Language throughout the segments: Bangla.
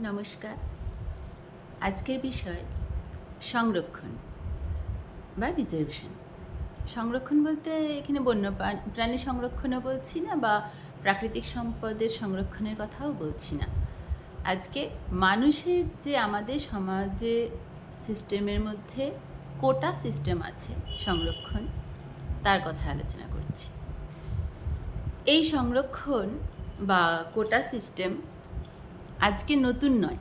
নমস্কার। আজকের বিষয় সংরক্ষণ বা রিজার্ভেশন। সংরক্ষণ বলতে এখানে বন্য প্রাণী সংরক্ষণও বলছি না, বা প্রাকৃতিক সম্পদের সংরক্ষণের কথাও বলছি না। আজকে মানুষের যে আমাদের সমাজে সিস্টেমের মধ্যে কোটা সিস্টেম আছে সংরক্ষণ, তার কথা আলোচনা করছি। এই সংরক্ষণ বা কোটা সিস্টেম আজকে নতুন নয়,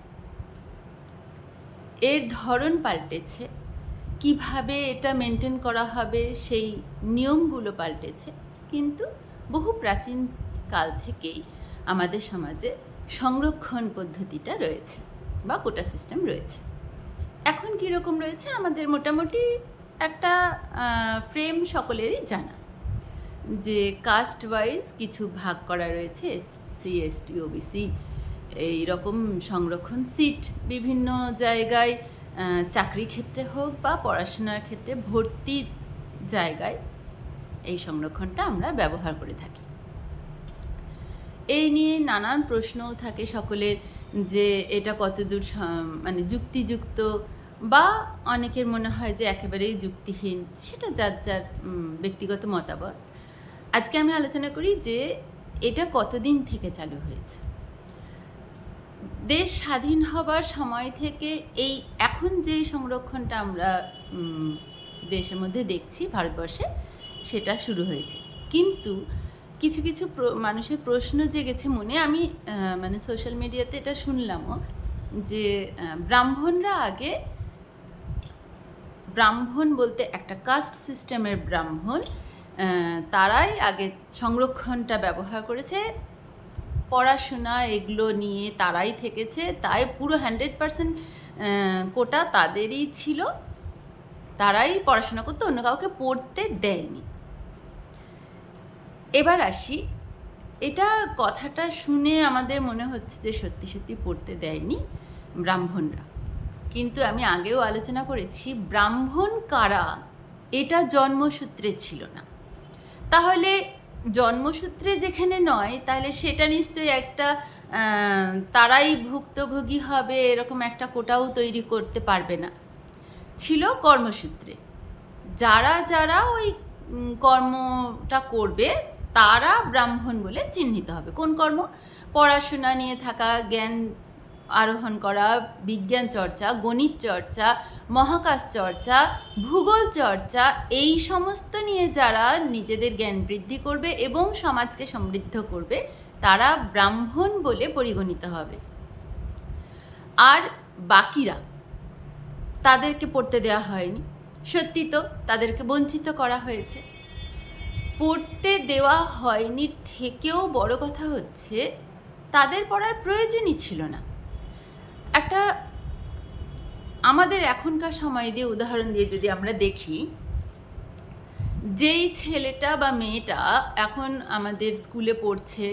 এর ধরন পাল্টেছে। কিভাবে এটা মেনটেন করা হবে সেই নিয়মগুলো পাল্টেছে, কিন্তু বহু প্রাচীন কাল থেকেই আমাদের সমাজে সংরক্ষণ পদ্ধতিটা রয়েছে বা কোটা সিস্টেম রয়েছে। এখন কীরকম রয়েছে আমাদের মোটামুটি একটা ফ্রেম সকলেরই জানা, যে কাস্ট ওয়াইজ কিছু ভাগ করা রয়েছে, এসসি এসটি ওবিসি এইরকম সংরক্ষণ সিট বিভিন্ন জায়গায়, চাকরি ক্ষেত্রে হোক বা পড়াশোনার ক্ষেত্রে ভর্তির জায়গায় এই সংরক্ষণটা আমরা ব্যবহার করে থাকি। এই নিয়ে নানান প্রশ্নও থাকে সকলের, যে এটা কতদূর মানে যুক্তিযুক্ত, বা অনেকের মনে হয় যে একেবারেই যুক্তিহীন। সেটা যার যার ব্যক্তিগত মতামত। আজকে আমি আলোচনা করি যে এটা কতদিন থেকে চালু হয়েছে। দেশ স্বাধীন হবার সময় থেকে এই এখন যেই সংরক্ষণটা আমরা দেশের মধ্যে দেখছি ভারতবর্ষে, সেটা শুরু হয়েছে। কিন্তু কিছু কিছু মানুষের প্রশ্ন জেগেছে মনে। আমি মানে সোশ্যাল মিডিয়াতে এটা শুনলামও, যে ব্রাহ্মণরা আগে, ব্রাহ্মণ বলতে একটা কাস্ট সিস্টেমের ব্রাহ্মণ, তারাই আগে সংরক্ষণটা ব্যবহার করেছে, পড়াশোনা এগুলো নিয়ে তারাই থেকেছে, তাই পুরো 100% কোটা তাদেরই ছিল, তারাই পড়াশোনা করতে, অন্য কাউকে পড়তে দেয়নি। এবার আসি, এটা কথাটা শুনে আমাদের মনে হচ্ছে যে সত্যি সত্যি পড়তে দেয়নি ব্রাহ্মণরা, কিন্তু আমি আগেও আলোচনা করেছি ব্রাহ্মণ কারা এটা জন্মসূত্রে ছিল না। তাহলে জন্মসূত্রে যেখানে নয়, তাহলে সেটা নিশ্চয়ই একটা তারাই ভুক্তভোগী হবে এরকম একটা কোটাও তৈরি করতে পারবে না। ছিল কর্মসূত্রে, যারা যারা ওই কর্মটা করবে তারা ব্রাহ্মণ বলে চিহ্নিত হবে। কোন কর্ম? পড়াশোনা নিয়ে থাকা, জ্ঞান আরোহণ করা, বিজ্ঞান চর্চা, গণিত চর্চা, মহাকাশ চর্চা, ভূগোল চর্চা, এই সমস্ত নিয়ে যারা নিজেদের জ্ঞান বৃদ্ধি করবে এবং সমাজকে সমৃদ্ধ করবে, তারা ব্রাহ্মণ বলে পরিগণিত হবে। আর বাকিরা, তাদেরকে পড়তে দেওয়া হয়নি। সত্যি তো, তাদেরকে বঞ্চিত করা হয়েছে। পড়তে দেওয়া হয়নি থেকেও বড় কথা হচ্ছে তাদের পড়ার প্রয়োজনই ছিল না। একটা আমাদের এখনকার সময় দিয়ে উদাহরণ দিয়ে যদি আমরা দেখি, যেই ছেলেটা বা মেয়েটা এখন আমাদের স্কুলে পড়ছে,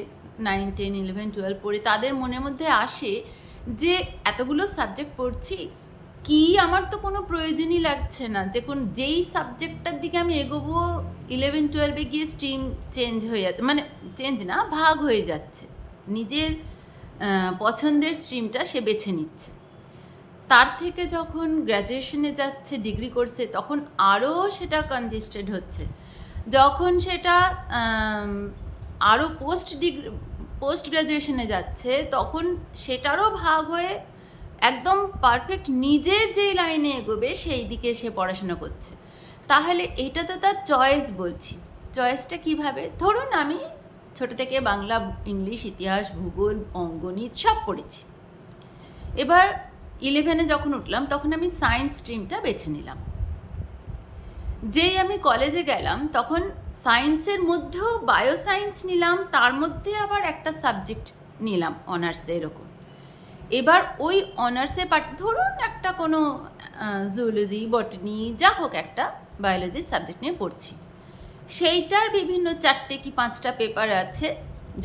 9, 10, 11, 12 পড়ে, তাদের মনের মধ্যে আসে যে এতগুলো সাবজেক্ট পড়ছি, কি আমার তো কোনো প্রয়োজনই লাগছে না, যেই সাবজেক্টটার দিকে আমি এগোবো 11, 12-এ গিয়ে স্ট্রিম চেঞ্জ হয়ে যাচ্ছে, মানে চেঞ্জ না, ভাগ হয়ে যাচ্ছে, নিজের পছন্দের স্ট্রিমটা সে বেছে নিচ্ছে। তার থেকে যখন গ্র্যাজুয়েশনে যাচ্ছে, ডিগ্রি করছে, তখন আরও সেটা কনজেস্টেড হচ্ছে। যখন সেটা আরও পোস্ট গ্র্যাজুয়েশনে যাচ্ছে, তখন সেটারও ভাগ হয়ে একদম পারফেক্ট নিজের যেই লাইনে এগোবে সেই দিকে সে পড়াশোনা করছে। তাহলে এটা তো তার চয়েস বলছি। চয়েসটা কিভাবে? ধরুন আমি ছোটো থেকে বাংলা, ইংলিশ, ইতিহাস, ভূগোল, গণিত সব পড়েছি। এবার 11-এ যখন উঠলাম তখন আমি সায়েন্স স্ট্রিমটা বেছে নিলাম। যেই আমি কলেজে গেলাম তখন সায়েন্সের মধ্যেও বায়োসায়েন্স নিলাম, তার মধ্যে আবার একটা সাবজেক্ট নিলাম অনার্সে, এরকম। এবার ওই অনার্সে ধরুন একটা কোনো জুলজি, বটনি, যা হোক একটা বায়োলজির সাবজেক্ট নিয়ে পড়ছি, সেইটার বিভিন্ন 4টে কি 5টা পেপার আছে।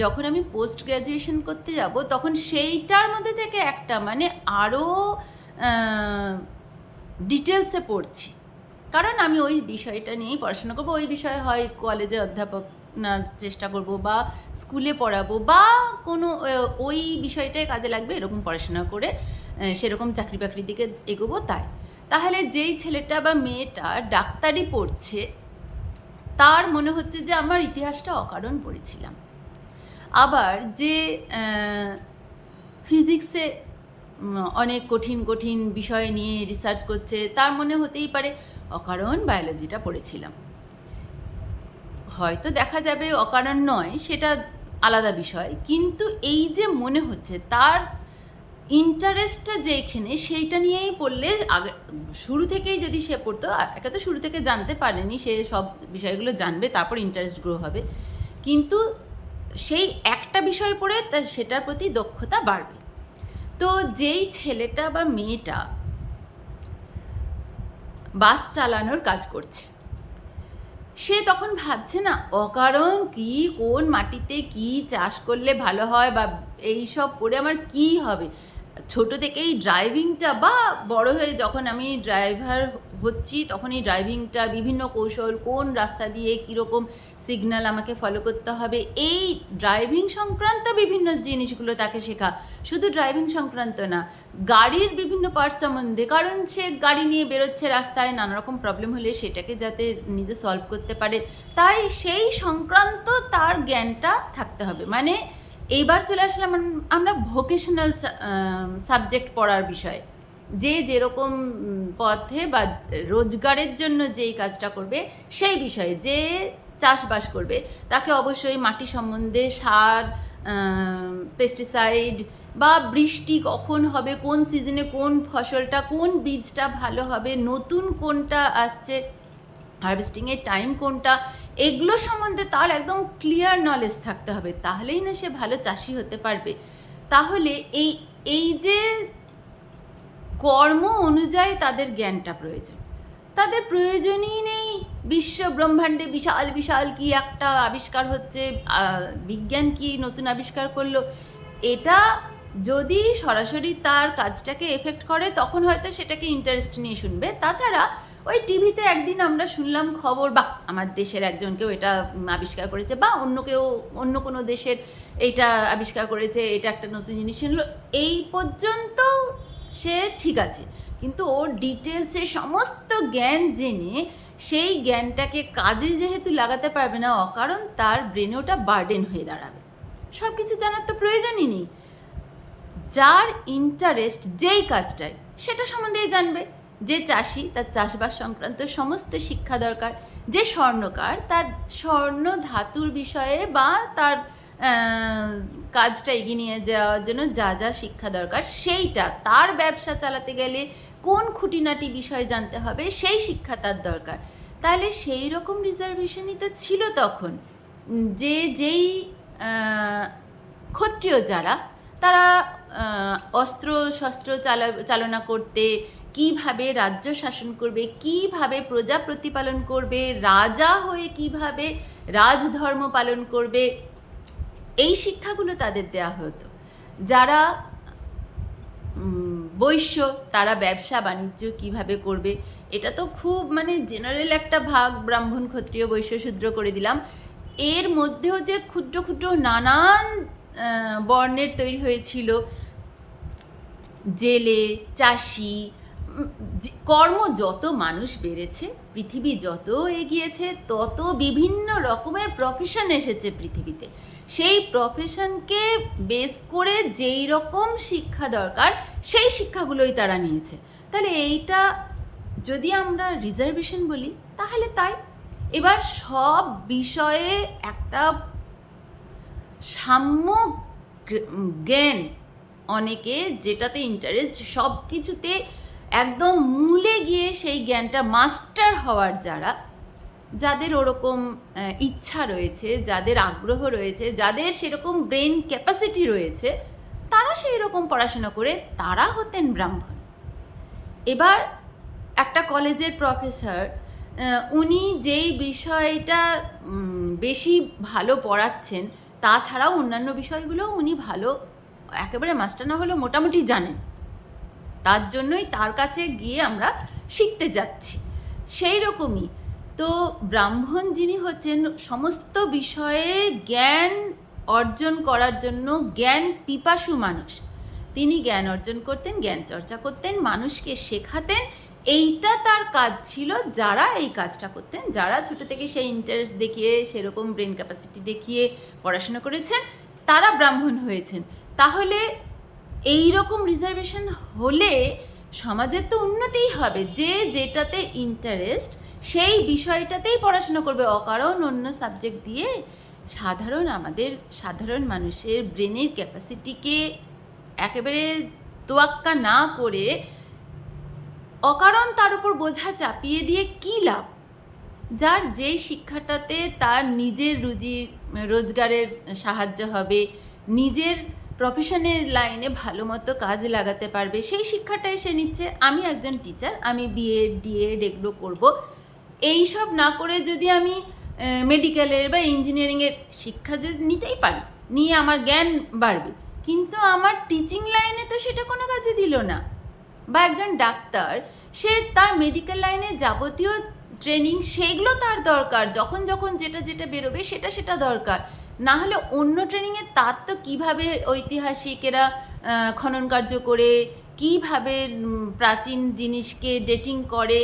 যখন আমি পোস্ট গ্র্যাজুয়েশন করতে যাব তখন সেইটার মধ্যে থেকে একটা, মানে আরও ডিটেলসে পড়ছি, কারণ আমি ওই বিষয়টা নিয়েই পড়াশোনা করবো। ওই বিষয়ে হয় কলেজে অধ্যাপক পড়ানোর চেষ্টা করব বা স্কুলে পড়াবো বা কোনো ওই বিষয়টাই কাজে লাগবে এরকম পড়াশোনা করে সেরকম চাকরি বাকরির দিকে এগোবো, তাহলে যেই ছেলেটা বা মেয়েটা ডাক্তারি পড়ছে তার মনে হচ্ছে যে আমার ইতিহাসটা অকারণ পড়েছিলাম। আবার যে ফিজিক্সে অনেক কঠিন কঠিন বিষয় নিয়ে রিসার্চ করছে তার মনে হতেই পারে অকারণ বায়োলজিটা পড়েছিলাম। হয়তো দেখা যাবে অকারণ নয়, সেটা আলাদা বিষয়, কিন্তু এই যে মনে হচ্ছে তার ইন্টারেস্টটা যেখানে সেইটা নিয়েই পড়লে আগে শুরু থেকেই যদি সে পড়তো, একা তো শুরু থেকে জানতে পারেনি, সে সব বিষয়গুলো জানবে তারপর ইন্টারেস্ট গ্রো হবে, কিন্তু সেই একটা বিষয় পড়ে তার সেটার প্রতি দক্ষতা বাড়বে। তো যেই ছেলেটা বা মেয়েটা বাস চালানোর কাজ করছে সে তখন ভাবছে না অকারণ কি কোন মাটিতে কি চাষ করলে ভালো হয় বা এই সব পড়ে আমার কি হবে। ছোট থেকেই ড্রাইভিংটা বা বড় হয়ে যখন আমি ড্রাইভার হচ্ছি তখন এই ড্রাইভিংটা বিভিন্ন কৌশল, কোন রাস্তা দিয়ে কীরকম সিগন্যাল আমাকে ফলো করতে হবে, এই ড্রাইভিং সংক্রান্ত বিভিন্ন জিনিসগুলো তাকে শেখা। শুধু ড্রাইভিং সংক্রান্ত না, গাড়ির বিভিন্ন পার্টস সম্বন্ধে, কারণ সে গাড়ি নিয়ে বেরোচ্ছে রাস্তায়, নানা রকম প্রবলেম হলে সেটাকে যাতে নিজে সলভ করতে পারে, তাই সেই সংক্রান্ত তার জ্ঞানটা থাকতে হবে। মানে এইবার চলে আসলাম আমরা ভোকেশনাল সাবজেক্ট পড়ার বিষয়ে, যে যেরকম পথে বা রোজগারের জন্য যেই কাজটা করবে সেই বিষয়ে, যে চাষবাস করবে তাকে অবশ্যই মাটি সম্বন্ধে, সার, পেস্টিসাইড বা বৃষ্টি কখন হবে, কোন সিজনে কোন ফসলটা, কোন বীজটা ভালো হবে, নতুন কোনটা আসছে, হারভেস্টিংয়ের টাইম কোনটা, এগুলো সম্বন্ধে তার একদম ক্লিয়ার নলেজ থাকতে হবে, তাহলেই না সে ভালো চাষি হতে পারবে। তাহলে এই যে কর্ম অনুযায়ী তাদের জ্ঞানটা প্রয়োজন, তাদের প্রয়োজনই নেই বিশ্ব ব্রহ্মাণ্ডে বিশাল বিশাল কি একটা আবিষ্কার হচ্ছে, বিজ্ঞান কি নতুন আবিষ্কার করলো, এটা যদি সরাসরি তার কাজটাকে এফেক্ট করে তখন হয়তো সেটাকে ইন্টারেস্ট নিয়ে শুনবে। তাছাড়া ওই টিভিতে একদিন আমরা শুনলাম খবর, বা আমার দেশের একজন কেউ এটা আবিষ্কার করেছে, বা অন্য কোনো দেশের এইটা আবিষ্কার করেছে, এটা একটা নতুন জিনিস শুনলো, এই পর্যন্ত সে ঠিক আছে, কিন্তু ওর ডিটেলসে সমস্ত জ্ঞান জেনে সেই জ্ঞানটাকে কাজে যেহেতু লাগাতে পারবে না, অকারণ তার ব্রেনে ওটা বার্ডেন হয়ে দাঁড়াবে। সব কিছু জানার তো প্রয়োজনই নেই, যার ইন্টারেস্ট যেই কাজটায় সেটা সম্বন্ধেই জানবে। যে চাষি তার চাষবাস সংক্রান্ত সমস্ত শিক্ষা দরকার, যে স্বর্ণকার তার স্বর্ণ ধাতুর বিষয়ে বা তার কাজটা এগিয়ে নিয়ে যাওয়ার জন্য যা যা শিক্ষা দরকার সেইটা, তার ব্যবসা চালাতে গেলে কোন খুঁটিনাটি বিষয় জানতে হবে সেই শিক্ষা তার দরকার। তাহলে সেই রকম রিজার্ভেশনই তো ছিল তখন, যেই ক্ষত্রিয় যারা, তারা অস্ত্র শস্ত্র চালনা করতে, কিভাবে রাজ্য শাসন করবে, কিভাবে প্রজা প্রতিপালন করবে, রাজা হয়ে কিভাবে রাজধর্ম পালন করবে, এই শিক্ষাগুলো তাদের দেওয়া হতো। যারা বৈশ্য তারা ব্যবসা বাণিজ্য কিভাবে করবে, এটা তো খুব মানে জেনারেল একটা ভাগ, ব্রাহ্মণ ক্ষত্রিয় বৈশ্য শূদ্র করে দিলাম। এর মধ্যেও যে ক্ষুদ্র ক্ষুদ্র নানান বর্ণের তৈরি হয়েছিল, জেলে, চাষি, কর্ম যত মানুষ বেড়েছে, পৃথিবী যত এগিয়েছে, তত বিভিন্ন রকমের প্রফেশন এসেছে পৃথিবীতে। সেই প্রফেশনকে বেস করে যেই রকম শিক্ষা দরকার সেই শিক্ষাগুলোই তারা নিয়েছে। তাহলে এইটা যদি আমরা রিজার্ভেশন বলি তাহলে তাই। এবার সব বিষয়ে একটা সাম্য জ্ঞান, অনেকে যেটাতে ইন্টারেস্ট সব কিছুতে একদম মূলে গিয়ে সেই জ্ঞানটা মাস্টার হওয়ার, যাদের ওরকম ইচ্ছা রয়েছে, যাদের আগ্রহ রয়েছে, যাদের সেরকম ব্রেন ক্যাপাসিটি রয়েছে, তারা সেই রকম পড়াশোনা করে তারা হতেন ব্রাহ্মণ। এবার একটা কলেজের প্রফেসর, উনি যেই বিষয়টা বেশি ভালো পড়াচ্ছেন, তাছাড়াও অন্যান্য বিষয়গুলো উনি ভালো, একেবারে মাস্টার না হলেও মোটামুটি জানেন, তার জন্যই তার কাছে গিয়ে আমরা শিখতে যাচ্ছি। সেই রকমই তো ব্রাহ্মণ যিনি হচ্ছেন সমস্ত বিষয়ে জ্ঞান অর্জন করার জন্য জ্ঞান পিপাসু মানুষ, তিনি জ্ঞান অর্জন করতেন, জ্ঞান চর্চা করতেন, মানুষকে শেখাতেন। এইটা তার কাজ ছিল। যারা এই কাজটা করতেন, যারা ছোট থেকে সেই ইন্টারেস্ট দেখিয়ে, সেরকম ব্রেন ক্যাপাসিটি দেখিয়ে পড়াশোনা করেছেন, তারা ব্রাহ্মণ হয়েছেন। তাহলে এই রকম রিজার্ভেশন হলে সমাজের তো উন্নতিই হবে। যে যেটাতে ইন্টারেস্ট সেই বিষয়টাতেই পড়াশোনা করবে, অকারণ অন্য সাবজেক্ট দিয়ে আমাদের সাধারণ মানুষের ব্রেনের ক্যাপাসিটিকে একেবারে তোয়াক্কা না করে অকারণ তার উপর বোঝা চাপিয়ে দিয়ে কী লাভ? যার যেই শিক্ষাটাতে তার নিজের রোজগারের সাহায্য হবে, নিজের প্রফেশনের লাইনে ভালো মতো কাজ লাগাতে পারবে, সেই শিক্ষাটাই সে নিচ্ছে। আমি একজন টিচার, আমি বিএড ডিএড এগুলো করব, এই সব না করে যদি আমি মেডিকেলের বা ইঞ্জিনিয়ারিংয়ের শিক্ষা যদি নিতেই পারি, নিয়ে আমার জ্ঞান বাড়বে, কিন্তু আমার টিচিং লাইনে তো সেটা কোনো কাজে দিল না। বা একজন ডাক্তার, সে তার মেডিকেল লাইনে যাবতীয় ট্রেনিং সেগুলো তার দরকার, যখন যখন যেটা বেরোবে সেটা দরকার। না হলে অন্য ট্রেনিংয়ে তার তো কীভাবে ঐতিহাসিকেরা খনন কার্য করে, কীভাবে প্রাচীন জিনিসকে ডেটিং করে,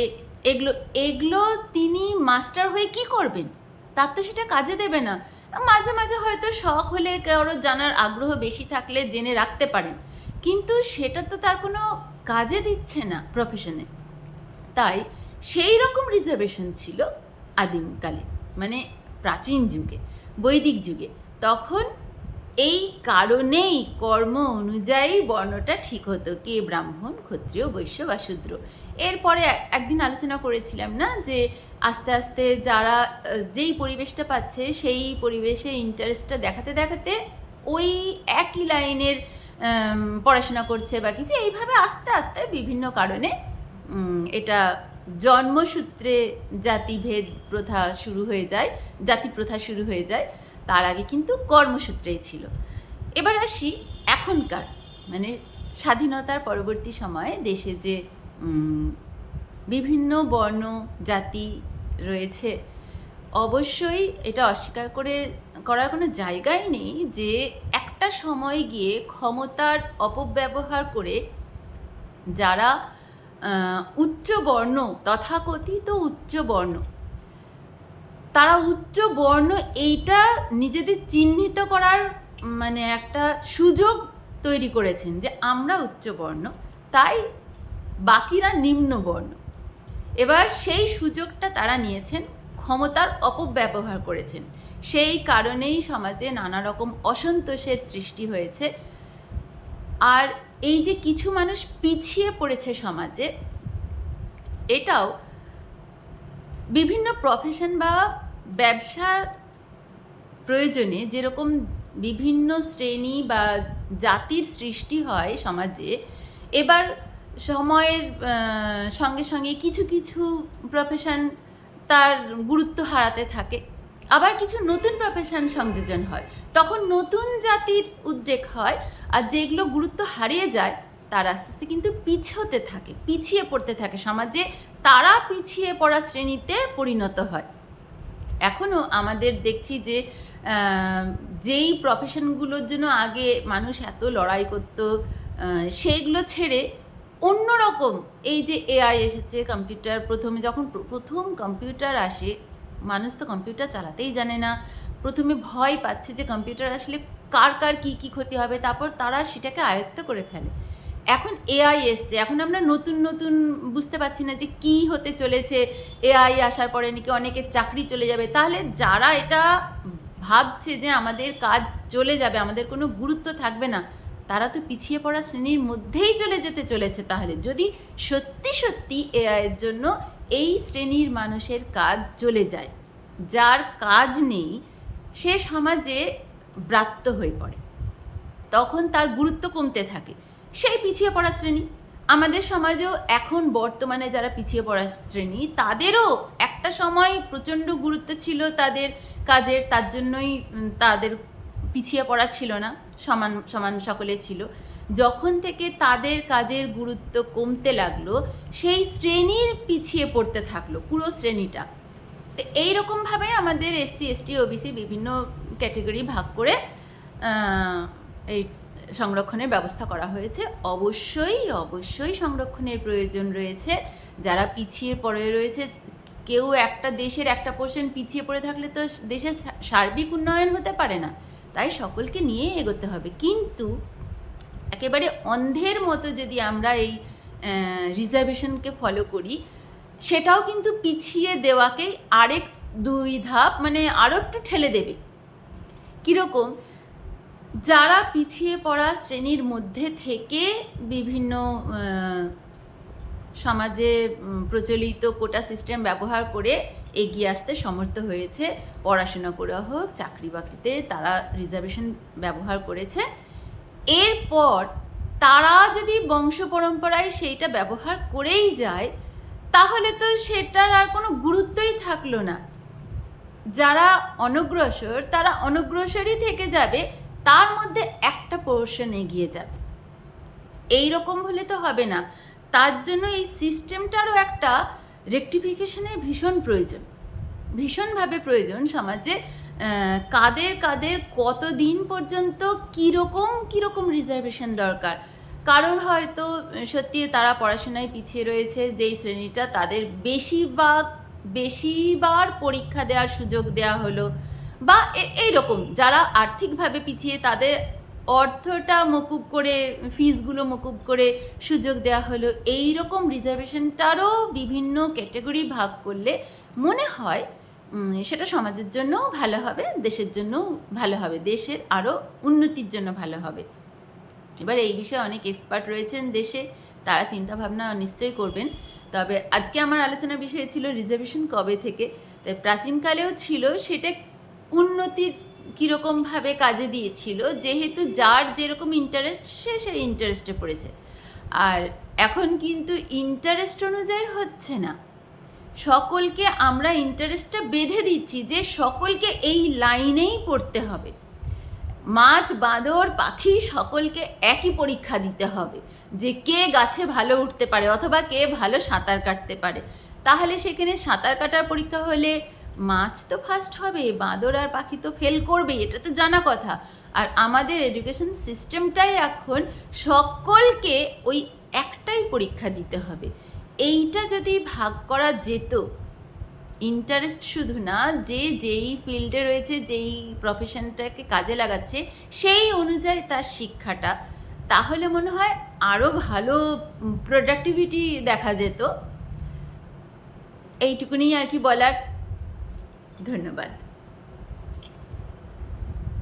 এগুলো তিনি মাস্টার হয়ে কি করবেন? তার তো সেটা কাজে দেবে না। মাঝে মাঝে হয়তো শখ হলে, কারো জানার আগ্রহ বেশি থাকলে জেনে রাখতে পারেন, কিন্তু সেটা তো তার কোনো কাজে দিচ্ছে না প্রফেশনে। তাই সেই রকম রিজার্ভেশন ছিল আদিমকালে, মানে প্রাচীন যুগে, বৈদিক যুগে। তখন এই কারণেই কর্ম অনুযায়ী বর্ণটা ঠিক হতো, কে ব্রাহ্মণ, ক্ষত্রিয়, বৈশ্য বা শূদ্র। এরপরে একদিন আলোচনা করেছিলাম না, যে আস্তে আস্তে যারা যেই পরিবেশটা পাচ্ছে সেই পরিবেশে ইন্টারেস্টটা দেখাতে দেখাতে ওই একই লাইনের পড়াশোনা করছে বা কিছু, এইভাবে আস্তে আস্তে বিভিন্ন কারণে এটা জন্মসূত্রে জাতিভেদ প্রথা শুরু হয়ে যায়, জাতি প্রথা শুরু হয়ে যায়। তার আগে কিন্তু কর্মসূত্রেই ছিল। এবার আসি এখনকার, মানে স্বাধীনতার পরবর্তী সময়ে দেশে যে বিভিন্ন বর্ণ জাতি রয়েছে, অবশ্যই এটা অস্বীকার করার কোনো জায়গাই নেই যে একটা সময় গিয়ে ক্ষমতার অপব্যবহার করে যারা উচ্চ বর্ণ, তথাকথিত উচ্চ বর্ণ, তারা উচ্চ বর্ণ এইটা নিজেদের চিহ্নিত করার মানে একটা সুযোগ তৈরি করেছেন, যে আমরা উচ্চ বর্ণ, তাই বাকিরা নিম্ন বর্ণ। এবার সেই সুযোগটা তারা নিয়েছেন, ক্ষমতার অপব্যবহার করেছেন। সেই কারণেই সমাজে নানা রকম অসন্তোষের সৃষ্টি হয়েছে। আর এই যে কিছু মানুষ পিছিয়ে পড়েছে সমাজে, এটাও বিভিন্ন প্রফেশন বা ব্যবসার প্রয়োজনে যেরকম বিভিন্ন শ্রেণী বা জাতির সৃষ্টি হয় সমাজে, এবার সময়ের সঙ্গে সঙ্গে কিছু কিছু প্রফেশন তার গুরুত্ব হারাতে থাকে, আবার কিছু নতুন প্রফেশন সংযোজন হয়, তখন নতুন জাতির উদ্রেক হয়। আর যেগুলো গুরুত্ব হারিয়ে যায় তার আস্তে আস্তে কিন্তু পিছিয়ে পড়তে থাকে সমাজে, তারা পিছিয়ে পড়া শ্রেণীতে পরিণত হয়। এখনও আমাদের দেখছি যে যেই প্রফেশনগুলোর জন্য আগে মানুষ এত লড়াই করতো, সেইগুলো ছেড়ে অন্যরকম, এই যে এআই এসেছে, কম্পিউটার, যখন প্রথম কম্পিউটার আসে, মানুষ তো কম্পিউটার চালাতেই জানে না, প্রথমে ভয় পাচ্ছে যে কম্পিউটার আসলে কার কী কী ক্ষতি হবে, তারপর তারা সেটাকে আয়ত্ত করে ফেলে। এখন এআই এসছে, এখন আমরা নতুন নতুন বুঝতে পারছি না যে কি হতে চলেছে। এআই আসার পরে নাকি অনেকের চাকরি চলে যাবে। তাহলে যারা এটা ভাবছে যে আমাদের কাজ চলে যাবে, আমাদের কোনো গুরুত্ব থাকবে না, তারা তো পিছিয়ে পড়া শ্রেণীর মধ্যেই চলে যেতে চলেছে। তাহলে যদি সত্যি সত্যি এআইয়ের জন্য এই শ্রেণীর মানুষের কাজ চলে যায়, যার কাজ নেই, সে সমাজে ব্রাত্য হয়ে পড়ে, তখন তার গুরুত্ব কমতে থাকে। সেই পিছিয়ে পড়া শ্রেণী আমাদের সমাজেও এখন বর্তমানে যারা পিছিয়ে পড়া শ্রেণী, তাদেরও একটা সময় প্রচণ্ড গুরুত্ব ছিল তাদের কাজের, তার জন্যই তাদের পিছিয়ে পড়া ছিল না, সমান সমান সকলে ছিল। যখন থেকে তাদের কাজের গুরুত্ব কমতে লাগলো, সেই শ্রেণীর পিছিয়ে পড়তে থাকলো পুরো শ্রেণীটা। তো এইরকমভাবে আমাদের এসসি এসটি ওবিসি বিভিন্ন ক্যাটেগরি ভাগ করে এই সংরক্ষণের ব্যবস্থা করা হয়েছে। অবশ্যই সংরক্ষণের প্রয়োজন রয়েছে। যারা পিছিয়ে পড়ে রয়েছে, কেউ একটা দেশের একটা পোর্শন পিছিয়ে পড়ে থাকলে তো দেশের সার্বিক উন্নয়ন হতে পারে না। তাই সকলকে নিয়ে এগোতে হবে। কিন্তু একেবারে অন্ধের মতো যদি আমরা এই রিজার্ভেশনকে ফলো করি, সেটাও কিন্তু পিছিয়ে দেওয়াকেই আরেক 2 ধাপ মানে আরও একটু ঠেলে দেবে। কীরকম? যারা পিছিয়ে পড়া শ্রেণীর মধ্যে থেকে বিভিন্ন সমাজে প্রচলিত কোটা সিস্টেম ব্যবহার করে এগিয়ে আসতে সমর্থ হয়েছে, পড়াশোনা করা হোক, চাকরি বাকরিতে তারা রিজার্ভেশন ব্যবহার করেছে, এরপর তারা যদি বংশ পরম্পরায় সেইটা ব্যবহার করেই যায়, তাহলে তো সেটার আর কোনো গুরুত্বই থাকলো না। যারা অনগ্রসর তারা অনগ্রসরই থেকে যাবে, তার মধ্যে একটা পোর্শন এগিয়ে যাবে। এই রকম হলে তো হবে না। তার জন্য এই সিস্টেমটারও একটা রেকটিফিকেশনের ভীষণভাবে প্রয়োজন। সমাজে কাদের কতদিন পর্যন্ত কীরকম রিজার্ভেশন দরকার। কারোর হয়তো সত্যি তারা পড়াশোনায় পিছিয়ে রয়েছে, যেই শ্রেণীটা তাদের বেশিবার পরীক্ষা দেওয়ার সুযোগ দেওয়া হলো, বা এইরকম যারা আর্থিকভাবে পিছিয়ে তাদের অর্থটা মকুব করে, ফিসগুলো মকুব করে সুযোগ দেওয়া হলো। এই রকম রিজার্ভেশনটারও বিভিন্ন ক্যাটেগরি ভাগ করলে মনে হয় সেটা সমাজের জন্যও ভালো হবে, দেশের জন্যও ভালো হবে, দেশের আরও উন্নতির জন্য ভালো হবে। এবার এই বিষয়ে অনেক এক্সপার্ট রয়েছেন দেশে, তারা চিন্তাভাবনা নিশ্চয়ই করবেন। তবে আজকে আমার আলোচনার বিষয় ছিল রিজার্ভেশন কবে থেকে। তাই প্রাচীনকালেও ছিল, সেটা উন্নতির কীরকমভাবে কাজে দিয়েছিল, যেহেতু যার যেরকম ইন্টারেস্ট সে সেই ইন্টারেস্টে পড়েছে। আর এখন কিন্তু ইন্টারেস্ট অনুযায়ী হচ্ছে না, সকলকে আমরা ইন্টারেস্টটা বেঁধে দিচ্ছি যে সকলকে এই লাইনেই পড়তে হবে। মাছ, বাঁদর, পাখি সকলকে একই পরীক্ষা দিতে হবে যে কে গাছে ভালো উঠতে পারে অথবা কে ভালো সাঁতার কাটতে পারে। তাহলে সেখানে সাঁতার কাটার পরীক্ষা হলে মাছ তো ফার্স্ট হবে, বাঁদর আর পাখি তো ফেল করবে, এটা তো জানা কথা। আর আমাদের এডুকেশন সিস্টেমটাই এখন সকলকে ওই একটাই পরীক্ষা দিতে হবে। এইটা যদি ভাগ করা যেত, ইন্টারেস্ট শুধু না, যে যেই ফিল্ডে রয়েছে, যেই প্রফেশনটাকে কাজে লাগাচ্ছে সেই অনুযায়ী তার শিক্ষাটা, তাহলে মনে হয় আরও ভালো প্রোডাক্টিভিটি দেখা যেত। এইটুকুনি আর কি বলার। ধন্যবাদ।